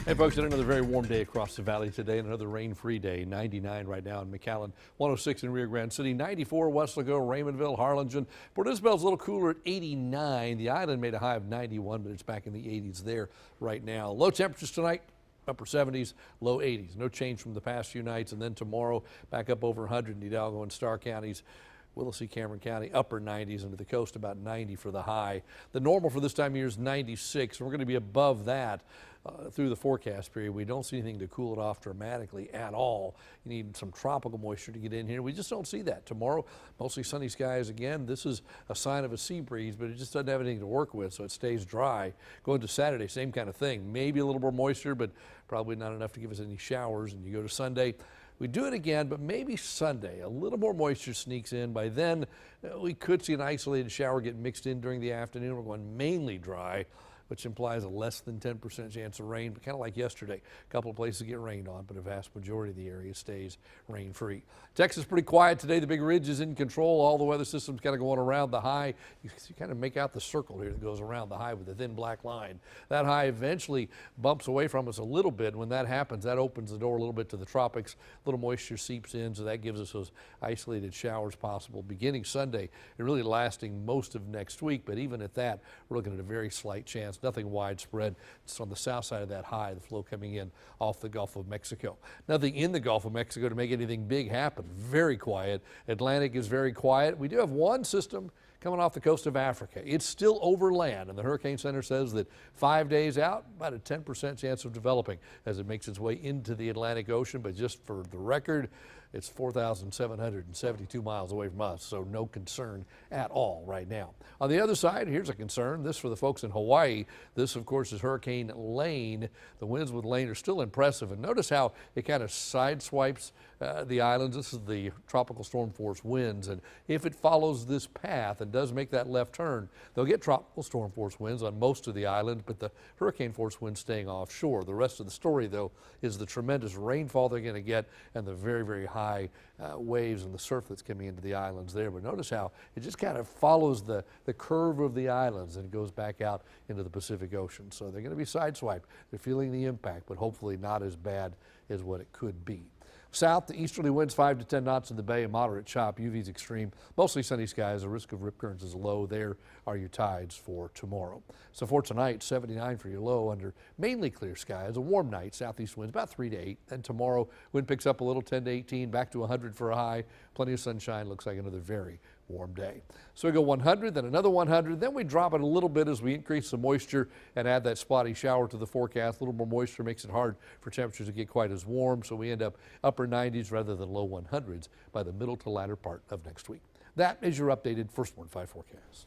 Hey folks, it's another very warm day across the valley today, and another rain-free day. 99 right now in McAllen, 106 in Rio Grande City, 94 Weslaco, Raymondville, Harlingen. Port Isabel's a little cooler at 89. The island made a high of 91, but it's back in the 80s there right now. Low temperatures tonight, upper 70s, low 80s. No change from the past few nights, and then tomorrow back up over 100 in Hidalgo and Starr counties. Willacy, Cameron County, upper 90s, and to the coast about 90 for the high. The normal for this time of year is 96, and we're going to be above that through the forecast period. We don't see anything to cool it off dramatically at all. You need some tropical moisture to get in here. We just don't see that. Tomorrow, mostly sunny skies again. This is a sign of a sea breeze, but it just doesn't have anything to work with, so it stays dry. Going to Saturday, same kind of thing. Maybe a little more moisture, but probably not enough to give us any showers. And you go to Sunday, we do it again, but maybe Sunday, a little more moisture sneaks in. By then, we could see an isolated shower get mixed in during the afternoon. We're going mainly dry, which implies a less than 10% chance of rain, but kind of like yesterday. A couple of places get rained on, but a vast majority of the area stays rain-free. Texas pretty quiet today. The big ridge is in control. All the weather systems kind of going around the high. You kind of make out the circle here that goes around the high with the thin black line. That high eventually bumps away from us a little bit. When that happens, that opens the door a little bit to the tropics. A little moisture seeps in, so that gives us those isolated showers possible beginning Sunday and really lasting most of next week. But even at that, we're looking at a very slight chance. Nothing widespread. It's on the south side of that high, the flow coming in off the Gulf of Mexico. Nothing in the Gulf of Mexico to make anything big happen. Very quiet. Atlantic is very quiet. We do have one system coming off the coast of Africa. It's still over land, and the Hurricane Center says that 5 days out, about a 10% chance of developing as it makes its way into the Atlantic Ocean. But just for the record, it's 4,772 miles away from us, so no concern at all right now. On the other side, here's a concern. This for the folks in Hawaii. This, of course, is Hurricane Lane. The winds with Lane are still impressive, and notice how it kind of sideswipes the islands. This is the tropical storm force winds, and if it follows this path and does make that left turn, they'll get tropical storm force winds on most of the island, but the hurricane force winds staying offshore. The rest of the story, though, is the tremendous rainfall they're going to get and the very, very high waves and the surf that's coming into the islands there. But notice how it just kind of follows the curve of the islands and it goes back out into the Pacific Ocean. So they're going to be sideswiped. They're feeling the impact, but hopefully not as bad as what it could be. South to easterly winds 5 to 10 knots in the bay, a moderate chop. UV's extreme. Mostly sunny skies. The risk of rip currents is low. There are your tides for tomorrow. So for tonight, 79 for your low under mainly clear skies. A warm night. Southeast winds about 3 to 8. And tomorrow, wind picks up a little, 10 to 18, back to 100 for a high. Plenty of sunshine. Looks like another very warm day. So we go 100, then another 100, then we drop it a little bit as we increase the moisture and add that spotty shower to the forecast. A little more moisture makes it hard for temperatures to get quite as warm, so we end up upper 90s rather than low 100s by the middle to latter part of next week. That is your updated First Warn 5 forecast.